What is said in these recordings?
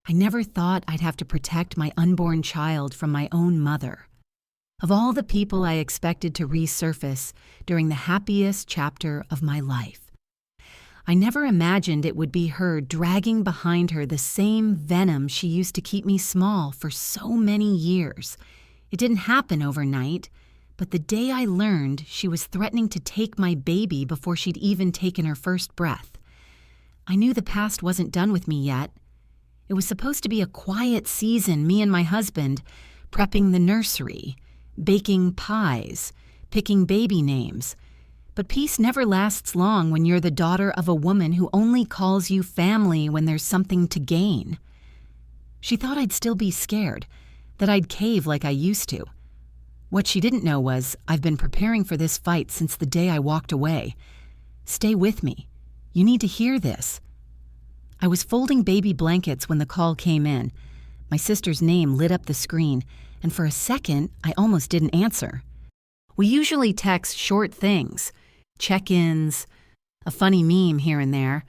I never thought I'd have to protect my unborn child from my own mother. Of all the people I expected to resurface during the happiest chapter of my life, I never imagined it would be her dragging behind her the same venom she used to keep me small for so many years. It didn't happen overnight, but the day I learned she was threatening to take my baby before she'd even taken her first breath, I knew the past wasn't done with me yet. It was supposed to be a quiet season, me and my husband, prepping the nursery, baking pies, picking baby names. But peace never lasts long when you're the daughter of a woman who only calls you family when there's something to gain. She thought I'd still be scared, that I'd cave like I used to. What she didn't know was I've been preparing for this fight since the day I walked away. Stay with me. You need to hear this. I was folding baby blankets when the call came in. My sister's name lit up the screen, and for a second, I almost didn't answer. We usually text short things, check-ins, a funny meme here and there,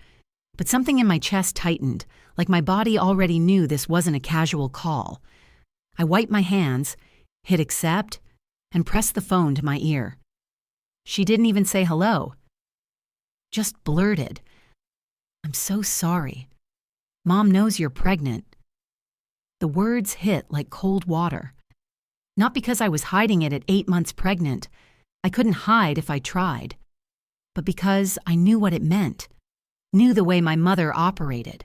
but something in my chest tightened, like my body already knew this wasn't a casual call. I wiped my hands, hit accept, and pressed the phone to my ear. She didn't even say hello. Just blurted, "I'm so sorry. Mom knows you're pregnant." The words hit like cold water. Not because I was hiding it at 8 months pregnant. I couldn't hide if I tried. But because I knew what it meant. Knew the way my mother operated.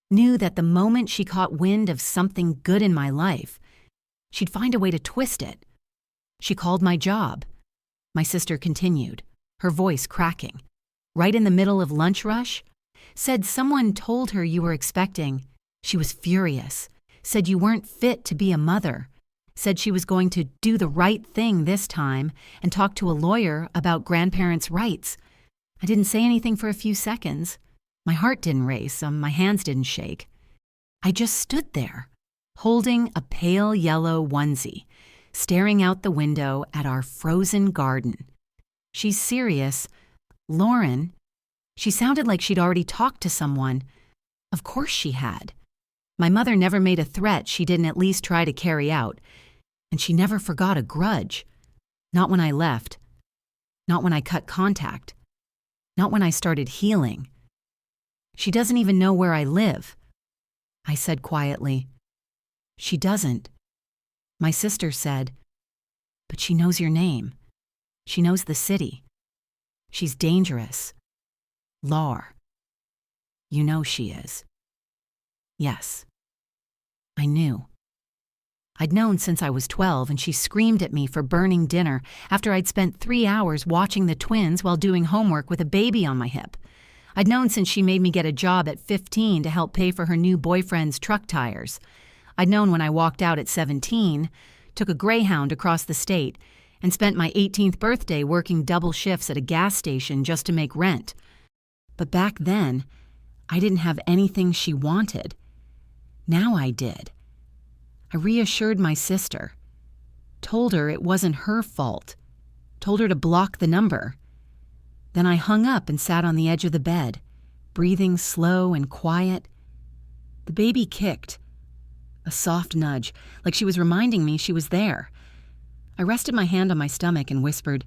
Knew that the moment she caught wind of something good in my life, she'd find a way to twist it. She called my job. My sister continued, her voice cracking. Right in the middle of lunch rush, said someone told her you were expecting. She was furious. Said you weren't fit to be a mother. Said she was going to do the right thing this time and talk to a lawyer about grandparents' rights. I didn't say anything for a few seconds. My heart didn't race, my hands didn't shake. I just stood there, holding a pale yellow onesie, staring out the window at our frozen garden. She's serious. Lauren, she sounded like she'd already talked to someone. Of course she had. My mother never made a threat she didn't at least try to carry out, and she never forgot a grudge. Not when I left. Not when I cut contact. Not when I started healing. She doesn't even know where I live. I said quietly. She doesn't. My sister said, but she knows your name. She knows the city. She's dangerous. Lar. You know she is. Yes. I knew. I'd known since I was 12, and she screamed at me for burning dinner after I'd spent 3 hours watching the twins while doing homework with a baby on my hip. I'd known since she made me get a job at 15 to help pay for her new boyfriend's truck tires. I'd known when I walked out at 17, took a Greyhound across the state, and spent my 18th birthday working double shifts at a gas station just to make rent. But back then, I didn't have anything she wanted. Now I did. I reassured my sister, told her it wasn't her fault, told her to block the number. Then I hung up and sat on the edge of the bed, breathing slow and quiet. The baby kicked, a soft nudge, like she was reminding me she was there. I rested my hand on my stomach and whispered,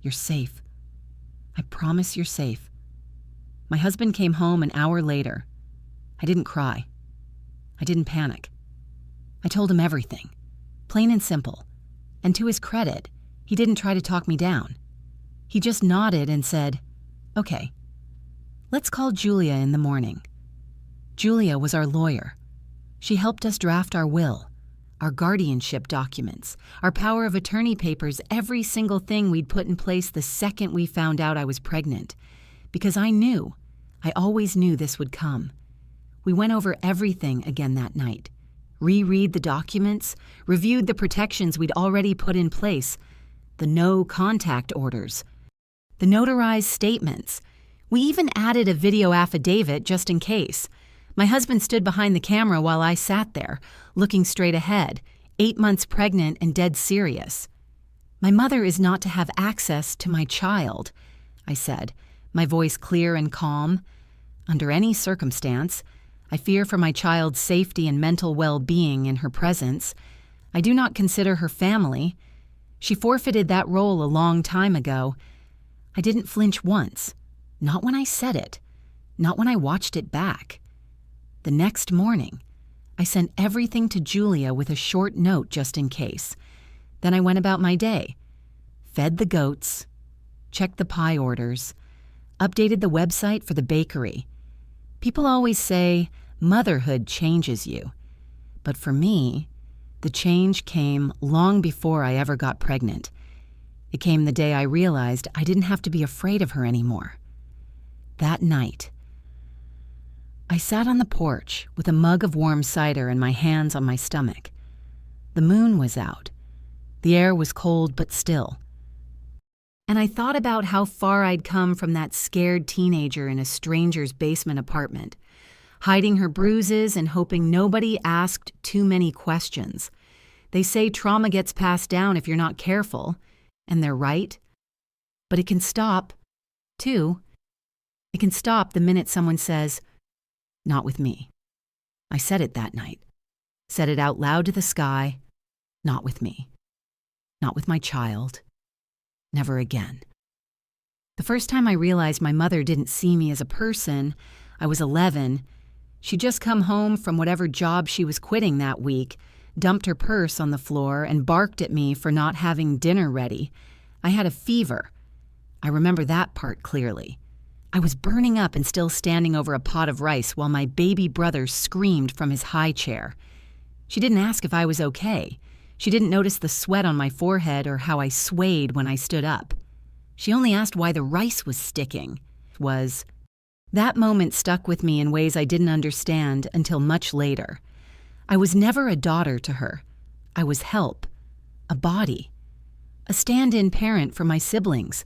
"You're safe. I promise you're safe." My husband came home an hour later. I didn't cry. I didn't panic. I told him everything, plain and simple. And to his credit, he didn't try to talk me down. He just nodded and said, "Okay, let's call Julia in the morning." Julia was our lawyer. She helped us draft our will, our guardianship documents, our power of attorney papers, every single thing we'd put in place the second we found out I was pregnant. Because I always knew this would come. We went over everything again that night. Reread the documents, reviewed the protections we'd already put in place, the no contact orders, the notarized statements. We even added a video affidavit just in case. My husband stood behind the camera while I sat there, looking straight ahead, 8 months pregnant and dead serious. "My mother is not to have access to my child," I said, my voice clear and calm. "Under any circumstance, I fear for my child's safety and mental well-being in her presence. I do not consider her family. She forfeited that role a long time ago. I didn't flinch once. Not when I said it. Not when I watched it back. The next morning, I sent everything to Julia with a short note just in case. Then I went about my day. Fed the goats. Checked the pie orders. Updated the website for the bakery. People always say motherhood changes you. But for me, the change came long before I ever got pregnant. It came the day I realized I didn't have to be afraid of her anymore. That night, I sat on the porch with a mug of warm cider and my hands on my stomach. The moon was out. The air was cold but still. And I thought about how far I'd come from that scared teenager in a stranger's basement apartment, hiding her bruises and hoping nobody asked too many questions. They say trauma gets passed down if you're not careful, and they're right. But it can stop, too. It can stop the minute someone says, "Not with me." I said it that night. Said it out loud to the sky. Not with me. Not with my child. Never again. The first time I realized my mother didn't see me as a person, I was 11. She'd just come home from whatever job she was quitting that week, dumped her purse on the floor, and barked at me for not having dinner ready. I had a fever. I remember that part clearly. I was burning up and still standing over a pot of rice while my baby brother screamed from his high chair. She didn't ask if I was okay. She didn't notice the sweat on my forehead or how I swayed when I stood up. She only asked why the rice was sticking. That moment stuck with me in ways I didn't understand until much later. I was never a daughter to her. I was help, a body, a stand-in parent for my siblings,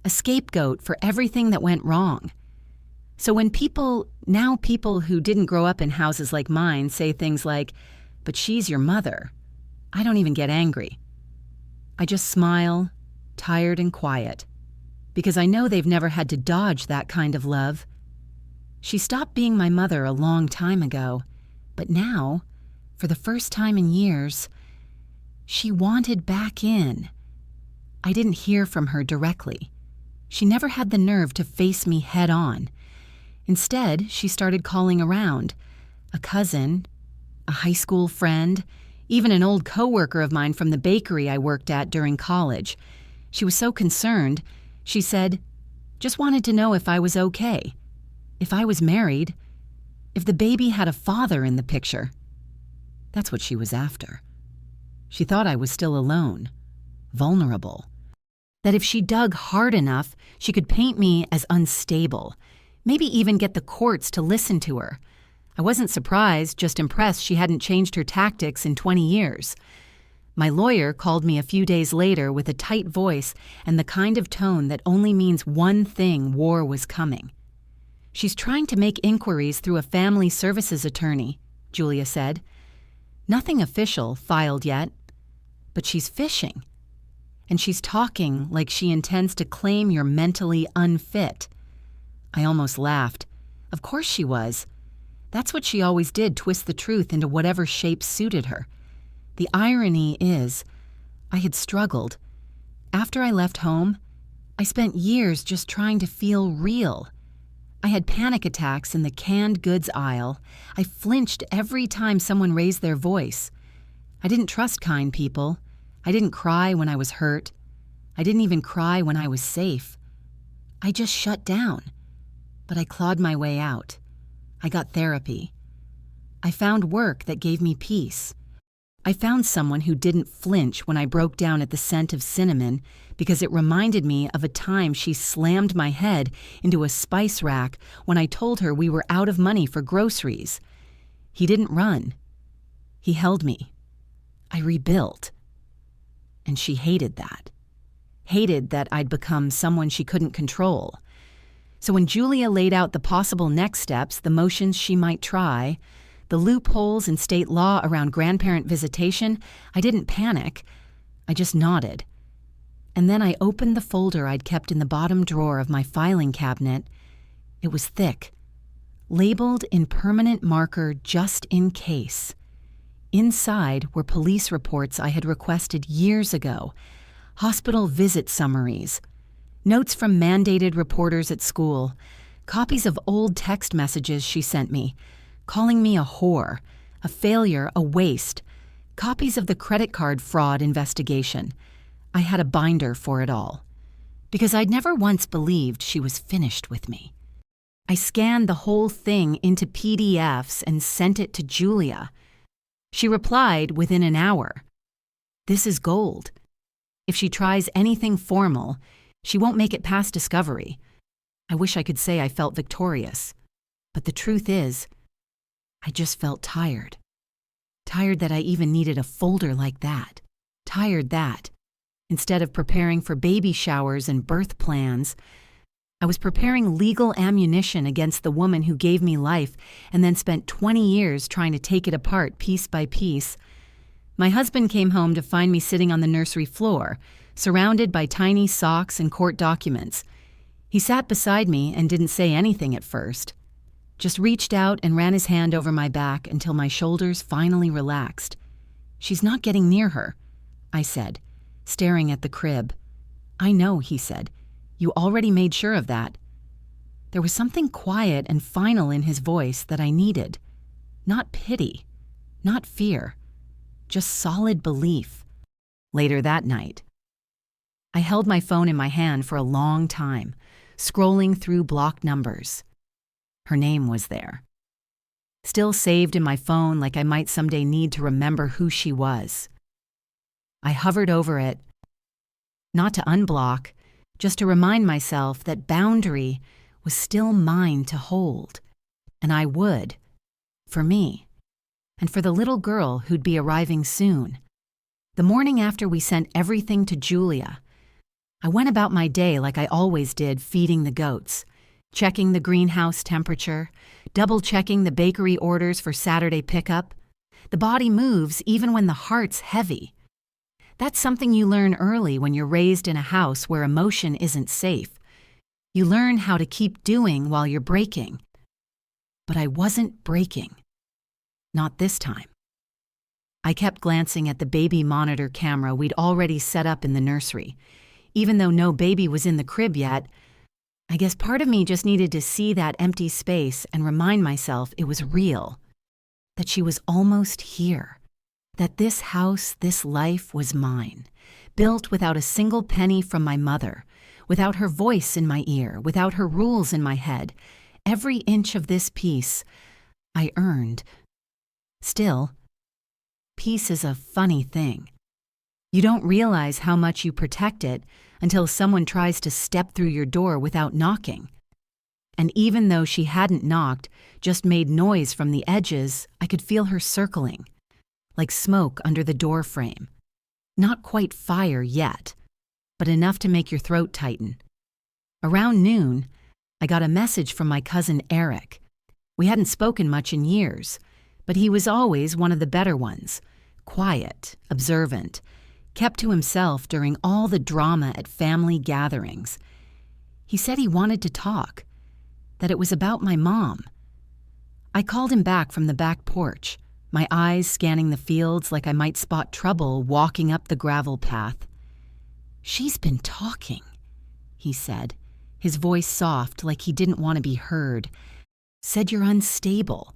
a scapegoat for everything that went wrong. So when people who didn't grow up in houses like mine say things like, "But she's your mother," I don't even get angry. I just smile, tired and quiet, because I know they've never had to dodge that kind of love. She stopped being my mother a long time ago, but now, for the first time in years, she wanted back in. I didn't hear from her directly. She never had the nerve to face me head on. Instead, she started calling around. A cousin, a high school friend, even an old coworker of mine from the bakery I worked at during college. She was so concerned, she said, "Just wanted to know if I was okay, if I was married, if the baby had a father in the picture." That's what she was after. She thought I was still alone, vulnerable. That if she dug hard enough, she could paint me as unstable, maybe even get the courts to listen to her. I wasn't surprised, just impressed she hadn't changed her tactics in 20 years. My lawyer called me a few days later with a tight voice and the kind of tone that only means one thing: war was coming. "She's trying to make inquiries through a family services attorney," Julia said. "Nothing official filed yet, but she's fishing. And she's talking like she intends to claim you're mentally unfit." I almost laughed. Of course she was. That's what she always did, twist the truth into whatever shape suited her. The irony is, I had struggled. After I left home, I spent years just trying to feel real. I had panic attacks in the canned goods aisle. I flinched every time someone raised their voice. I didn't trust kind people. I didn't cry when I was hurt. I didn't even cry when I was safe. I just shut down. But I clawed my way out. I got therapy. I found work that gave me peace. I found someone who didn't flinch when I broke down at the scent of cinnamon because it reminded me of a time she slammed my head into a spice rack when I told her we were out of money for groceries. He didn't run. He held me. I rebuilt. And she hated that. Hated that I'd become someone she couldn't control. So when Julia laid out the possible next steps, the motions she might try, the loopholes in state law around grandparent visitation, I didn't panic. I just nodded. And then I opened the folder I'd kept in the bottom drawer of my filing cabinet. It was thick, labeled in permanent marker just in case. Inside were police reports I had requested years ago, hospital visit summaries, notes from mandated reporters at school, copies of old text messages she sent me, calling me a whore, a failure, a waste, copies of the credit card fraud investigation. I had a binder for it all, because I'd never once believed she was finished with me. I scanned the whole thing into PDFs and sent it to Julia. She replied within an hour. This is gold. If she tries anything formal, she won't make it past discovery. I wish I could say I felt victorious, but the truth is, I just felt tired. Tired that I even needed a folder like that. Tired that, instead of preparing for baby showers and birth plans, I was preparing legal ammunition against the woman who gave me life and then spent 20 years trying to take it apart piece by piece. My husband came home to find me sitting on the nursery floor, surrounded by tiny socks and court documents. He sat beside me and didn't say anything at first, just reached out and ran his hand over my back until my shoulders finally relaxed. She's not getting near her, I said, staring at the crib. I know, he said. You already made sure of that. There was something quiet and final in his voice that I needed. Not pity, not fear, just solid belief. Later that night, I held my phone in my hand for a long time, scrolling through blocked numbers. Her name was there, still saved in my phone like I might someday need to remember who she was. I hovered over it, not to unblock, just to remind myself that boundary was still mine to hold, and I would, for me, and for the little girl who'd be arriving soon. The morning after we sent everything to Julia, I went about my day like I always did, feeding the goats, checking the greenhouse temperature, double-checking the bakery orders for Saturday pickup. The body moves even when the heart's heavy. That's something you learn early when you're raised in a house where emotion isn't safe. You learn how to keep doing while you're breaking. But I wasn't breaking. Not this time. I kept glancing at the baby monitor camera we'd already set up in the nursery. Even though no baby was in the crib yet, I guess part of me just needed to see that empty space and remind myself it was real, that she was almost here. That this house, this life was mine, built without a single penny from my mother, without her voice in my ear, without her rules in my head. Every inch of this piece I earned. Still, peace is a funny thing. You don't realize how much you protect it until someone tries to step through your door without knocking. And even though she hadn't knocked, just made noise from the edges, I could feel her circling, like smoke under the door frame. Not quite fire yet, but enough to make your throat tighten. Around noon, I got a message from my cousin Eric. We hadn't spoken much in years, but he was always one of the better ones, quiet, observant, kept to himself during all the drama at family gatherings. He said he wanted to talk, that it was about my mom. I called him back from the back porch, my eyes scanning the fields like I might spot trouble walking up the gravel path. She's been talking, he said, his voice soft like he didn't want to be heard. Said you're unstable,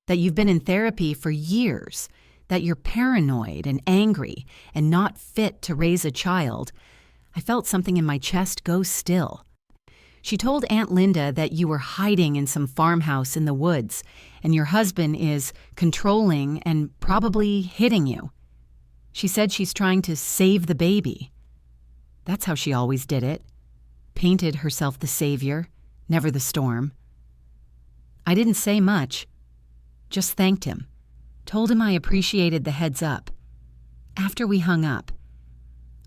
that you've been in therapy for years, that you're paranoid and angry and not fit to raise a child. I felt something in my chest go still. She told Aunt Linda that you were hiding in some farmhouse in the woods, and your husband is controlling and probably hitting you. She said she's trying to save the baby. That's how she always did it. Painted herself the savior, never the storm. I didn't say much, just thanked him, told him I appreciated the heads up. After we hung up,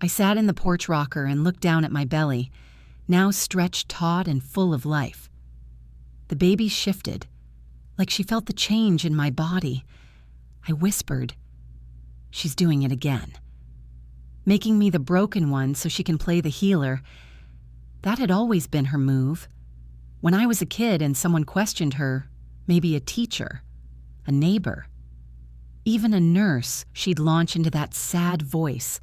I sat in the porch rocker and looked down at my belly, now stretched taut and full of life. The baby shifted, like she felt the change in my body. I whispered, "She's doing it again." Making me the broken one so she can play the healer. That had always been her move. When I was a kid and someone questioned her, maybe a teacher, a neighbor, even a nurse, she'd launch into that sad voice.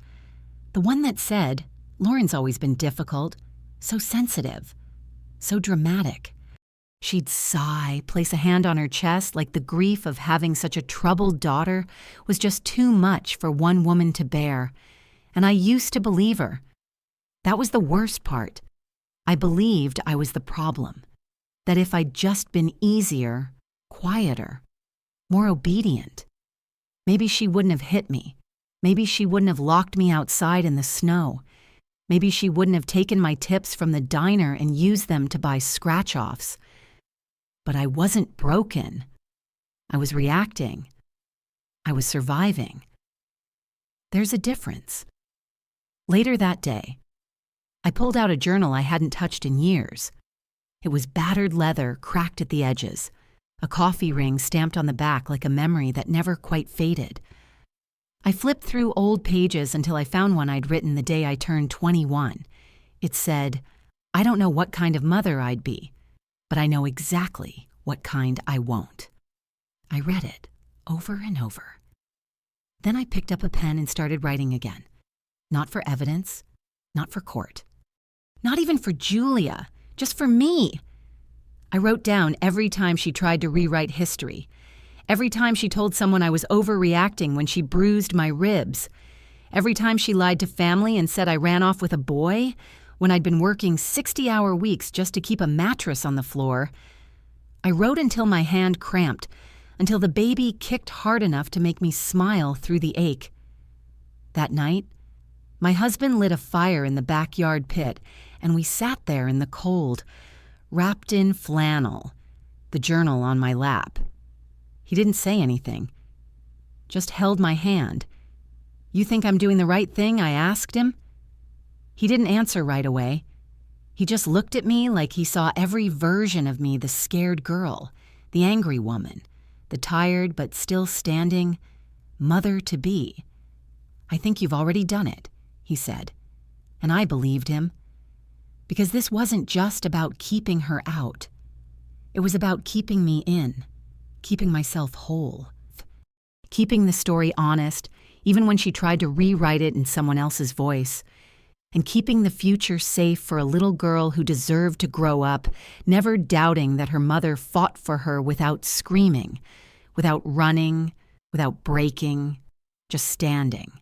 The one that said, "Lauren's always been difficult, so sensitive, so dramatic." She'd sigh, place a hand on her chest like the grief of having such a troubled daughter was just too much for one woman to bear. And I used to believe her. That was the worst part. I believed I was the problem. That if I'd just been easier, quieter, more obedient, maybe she wouldn't have hit me. Maybe she wouldn't have locked me outside in the snow. Maybe she wouldn't have taken my tips from the diner and used them to buy scratch-offs. But I wasn't broken. I was reacting. I was surviving. There's a difference. Later that day, I pulled out a journal I hadn't touched in years. It was battered leather, cracked at the edges, a coffee ring stamped on the back like a memory that never quite faded. I flipped through old pages until I found one I'd written the day I turned 21. It said, "I don't know what kind of mother I'd be, but I know exactly what kind I won't." I read it over and over. Then I picked up a pen and started writing again. Not for evidence, not for court, not even for Julia, just for me. I wrote down every time she tried to rewrite history, every time she told someone I was overreacting when she bruised my ribs, every time she lied to family and said I ran off with a boy when I'd been working 60-hour weeks just to keep a mattress on the floor. I wrote until my hand cramped, until the baby kicked hard enough to make me smile through the ache. That night, my husband lit a fire in the backyard pit, and we sat there in the cold, wrapped in flannel, the journal on my lap. He didn't say anything, just held my hand. "You think I'm doing the right thing?" I asked him. He didn't answer right away. He just looked at me like he saw every version of me, the scared girl, the angry woman, the tired but still standing mother-to-be. "I think you've already done it," he said. And I believed him. Because this wasn't just about keeping her out. It was about keeping me in, keeping myself whole, keeping the story honest, even when she tried to rewrite it in someone else's voice, and keeping the future safe for a little girl who deserved to grow up, never doubting that her mother fought for her without screaming, without running, without breaking, just standing.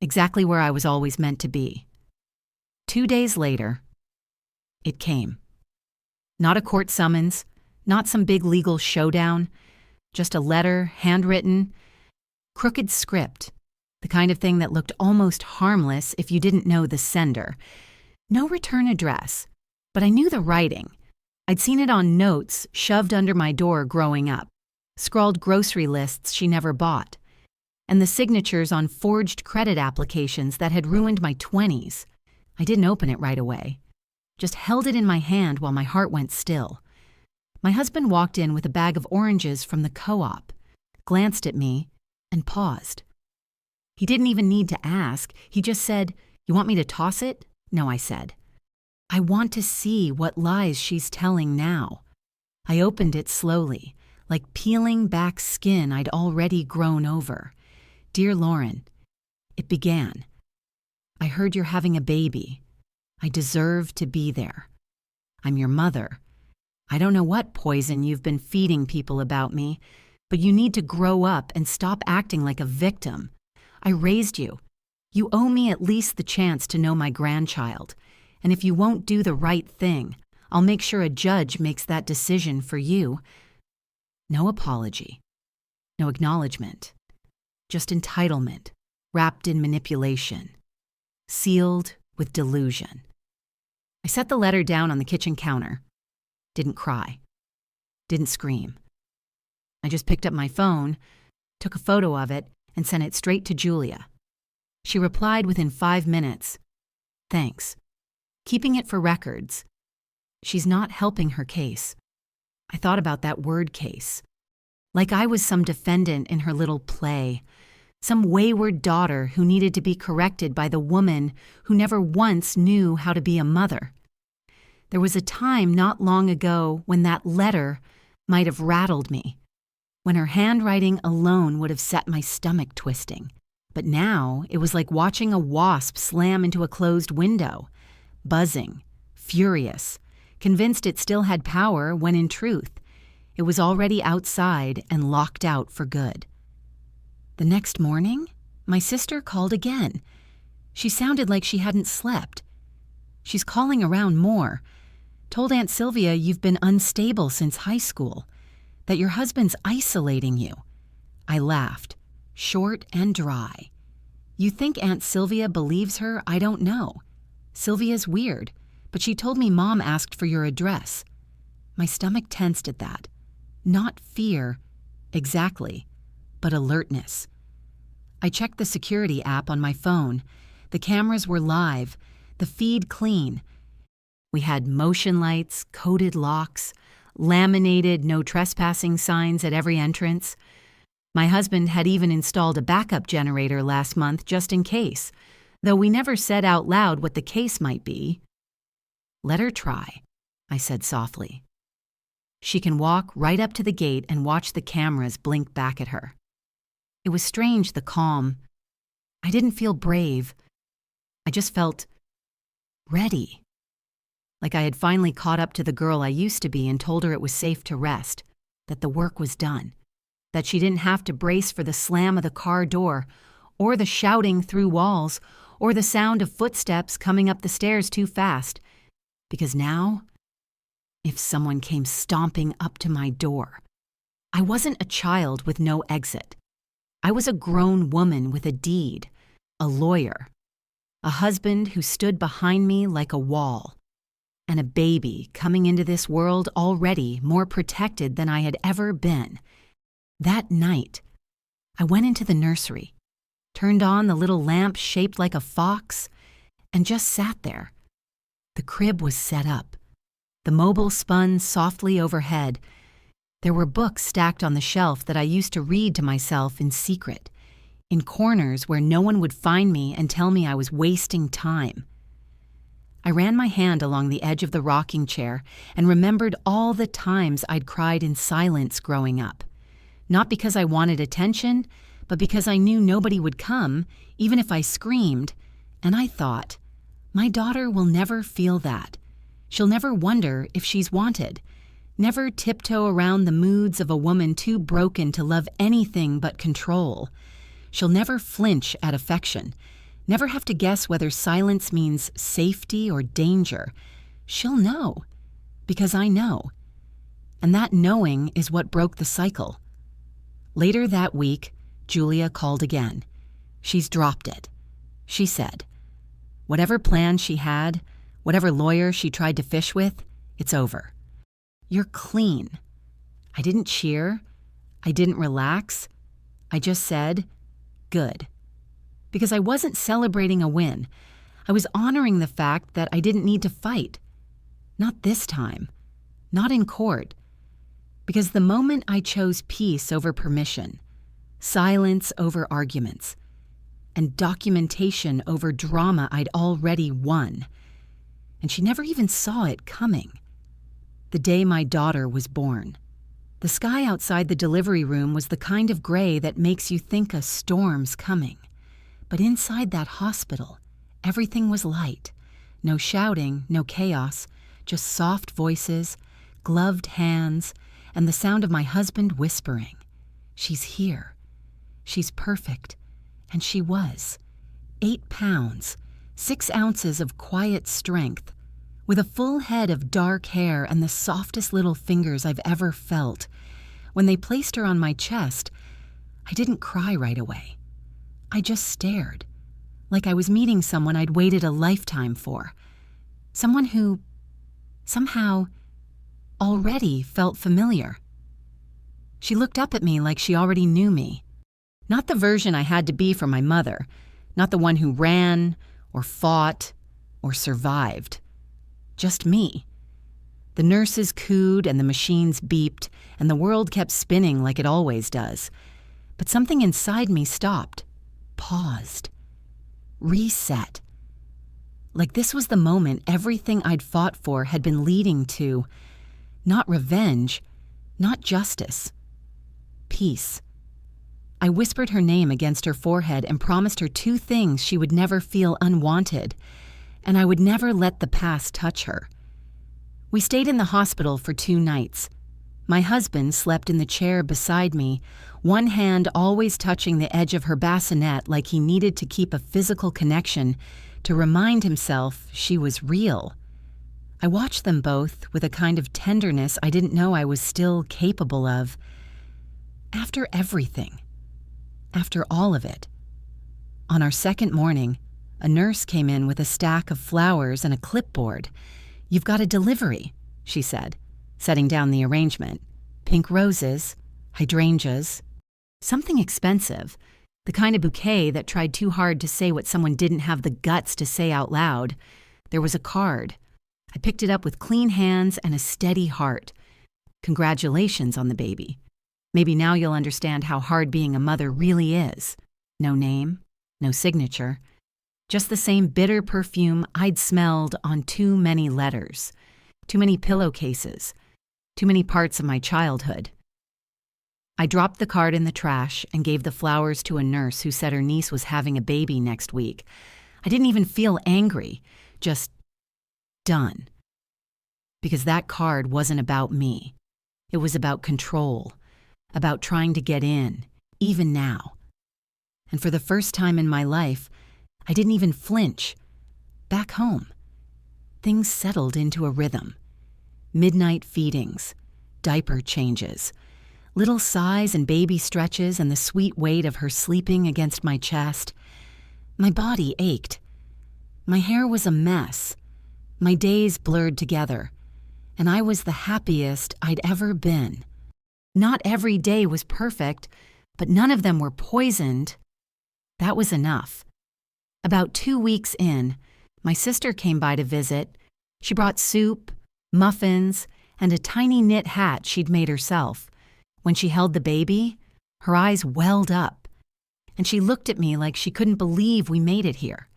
Exactly where I was always meant to be. 2 days later, it came. Not a court summons, not some big legal showdown, just a letter, handwritten, crooked script, the kind of thing that looked almost harmless if you didn't know the sender. No return address, but I knew the writing. I'd seen it on notes shoved under my door growing up, scrawled grocery lists she never bought, and the signatures on forged credit applications that had ruined my 20s. I didn't open it right away, just held it in my hand while my heart went still. My husband walked in with a bag of oranges from the co-op, glanced at me, and paused. He didn't even need to ask. He just said, "You want me to toss it?" "No," I said. "I want to see what lies she's telling now." I opened it slowly, like peeling back skin I'd already grown over. "Dear Lauren," it began. "I heard you're having a baby. I deserve to be there. I'm your mother. I don't know what poison you've been feeding people about me, but you need to grow up and stop acting like a victim. I raised you. You owe me at least the chance to know my grandchild. And if you won't do the right thing, I'll make sure a judge makes that decision for you." No apology. No acknowledgement. Just entitlement, wrapped in manipulation. Sealed with delusion. I set the letter down on the kitchen counter. Didn't cry. Didn't scream. I just picked up my phone, took a photo of it, and sent it straight to Julia. She replied within 5 minutes. "Thanks. Keeping it for records." She's not helping her case. I thought about that word case. Like I was some defendant in her little play, some wayward daughter who needed to be corrected by the woman who never once knew how to be a mother. There was a time not long ago when that letter might have rattled me, when her handwriting alone would have set my stomach twisting. But now it was like watching a wasp slam into a closed window, buzzing, furious, convinced it still had power when in truth, it was already outside and locked out for good. The next morning, my sister called again. She sounded like she hadn't slept. She's calling around more. Told Aunt Sylvia you've been unstable since high school, that your husband's isolating you. I laughed, short and dry. You think Aunt Sylvia believes her? I don't know. Sylvia's weird, but she told me Mom asked for your address. My stomach tensed at that. Not fear, exactly, but alertness. I checked the security app on my phone. The cameras were live, the feed clean. We had motion lights, coded locks, laminated no trespassing signs at every entrance. My husband had even installed a backup generator last month just in case, though we never said out loud what the case might be. Let her try, I said softly. She can walk right up to the gate and watch the cameras blink back at her. It was strange, the calm. I didn't feel brave. I just felt ready. Like I had finally caught up to the girl I used to be and told her it was safe to rest, that the work was done, that she didn't have to brace for the slam of the car door, or the shouting through walls, or the sound of footsteps coming up the stairs too fast, because now, if someone came stomping up to my door, I wasn't a child with no exit. I was a grown woman with a deed, a lawyer, a husband who stood behind me like a wall, and a baby coming into this world already more protected than I had ever been. That night, I went into the nursery, turned on the little lamp shaped like a fox, and just sat there. The crib was set up. The mobile spun softly overhead. There were books stacked on the shelf that I used to read to myself in secret, in corners where no one would find me and tell me I was wasting time. I ran my hand along the edge of the rocking chair and remembered all the times I'd cried in silence growing up. Not because I wanted attention, but because I knew nobody would come, even if I screamed, and I thought, my daughter will never feel that. She'll never wonder if she's wanted, never tiptoe around the moods of a woman too broken to love anything but control. She'll never flinch at affection, never have to guess whether silence means safety or danger. She'll know, because I know. And that knowing is what broke the cycle. Later that week, Julia called again. She's dropped it. She said, whatever plan she had, whatever lawyer she tried to fish with, it's over. You're clean. I didn't cheer. I didn't relax. I just said, good. Because I wasn't celebrating a win. I was honoring the fact that I didn't need to fight. Not this time. Not in court. Because the moment I chose peace over permission, silence over arguments, and documentation over drama I'd already won, and she never even saw it coming. The day my daughter was born. The sky outside the delivery room was the kind of gray that makes you think a storm's coming. But inside that hospital, everything was light. No shouting, no chaos, just soft voices, gloved hands, and the sound of my husband whispering, she's here. She's perfect. And she was. 8 pounds, 6 ounces of quiet strength, with a full head of dark hair and the softest little fingers I've ever felt. When they placed her on my chest, I didn't cry right away. I just stared, like I was meeting someone I'd waited a lifetime for. Someone who, somehow, already felt familiar. She looked up at me like she already knew me. Not the version I had to be for my mother, not the one who ran, or fought, or survived. Just me. The nurses cooed and the machines beeped, and the world kept spinning like it always does. But something inside me stopped, paused, reset. like this was the moment everything I'd fought for had been leading to. Not revenge, not justice. Peace. I whispered her name against her forehead and promised her 2 things: she would never feel unwanted, and I would never let the past touch her. We stayed in the hospital for 2 nights. My husband slept in the chair beside me, one hand always touching the edge of her bassinet like he needed to keep a physical connection to remind himself she was real. I watched them both with a kind of tenderness I didn't know I was still capable of. After everything. After all of it. On our second morning, a nurse came in with a stack of flowers and a clipboard. "You've got a delivery," she said, setting down the arrangement. "Pink roses, hydrangeas, something expensive, the kind of bouquet that tried too hard to say what someone didn't have the guts to say out loud." There was a card. I picked it up with clean hands and a steady heart. "Congratulations on the baby. Maybe now you'll understand how hard being a mother really is." No name, no signature, just the same bitter perfume I'd smelled on too many letters, too many pillowcases, too many parts of my childhood. I dropped the card in the trash and gave the flowers to a nurse who said her niece was having a baby next week. I didn't even feel angry, just done. Because that card wasn't about me. It was about control, about trying to get in, even now. And for the first time in my life, I didn't even flinch. Back home, things settled into a rhythm. Midnight feedings, diaper changes, little sighs and baby stretches, and the sweet weight of her sleeping against my chest. My body ached. My hair was a mess. My days blurred together, and I was the happiest I'd ever been. Not every day was perfect, but none of them were poisoned. That was enough. About 2 weeks in, my sister came by to visit. She brought soup, muffins, and a tiny knit hat she'd made herself. When she held the baby, her eyes welled up, and she looked at me like she couldn't believe we made it here.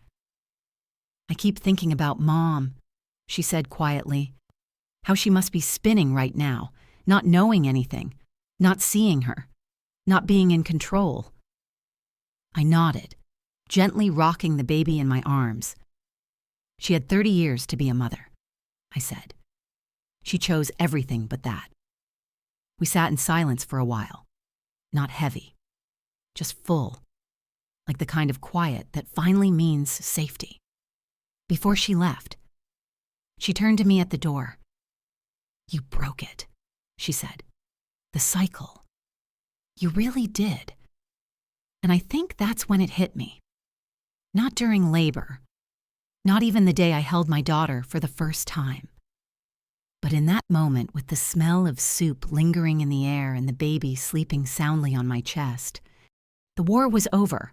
"I keep thinking about Mom," she said quietly. "How she must be spinning right now, not knowing anything, not seeing her, not being in control." I nodded, gently rocking the baby in my arms. "She had 30 years to be a mother," I said. "She chose everything but that." We sat in silence for a while, not heavy, just full, like the kind of quiet that finally means safety. Before she left, she turned to me at the door. "You broke it," she said. "The cycle. You really did." And I think that's when it hit me. Not during labor, not even the day I held my daughter for the first time. But in that moment, with the smell of soup lingering in the air and the baby sleeping soundly on my chest, the war was over.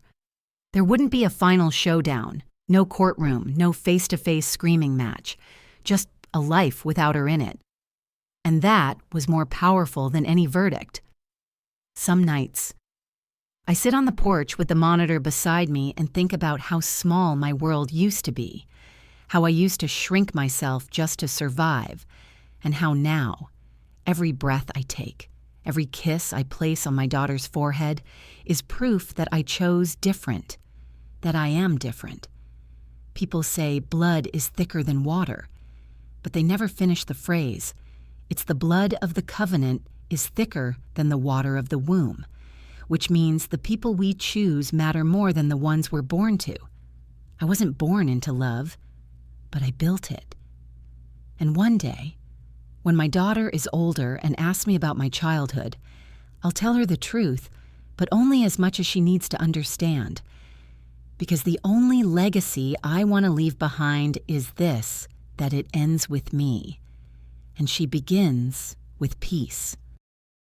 There wouldn't be a final showdown, no courtroom, no face-to-face screaming match, just a life without her in it. And that was more powerful than any verdict. Some nights, I sit on the porch with the monitor beside me and think about how small my world used to be, how I used to shrink myself just to survive, and how now, every breath I take, every kiss I place on my daughter's forehead is proof that I chose different, that I am different. People say blood is thicker than water, but they never finish the phrase. It's the blood of the covenant is thicker than the water of the womb, which means the people we choose matter more than the ones we're born to. I wasn't born into love, but I built it. And one day, when my daughter is older and asks me about my childhood, I'll tell her the truth, but only as much as she needs to understand. Because the only legacy I want to leave behind is this, that it ends with me. And she begins with peace.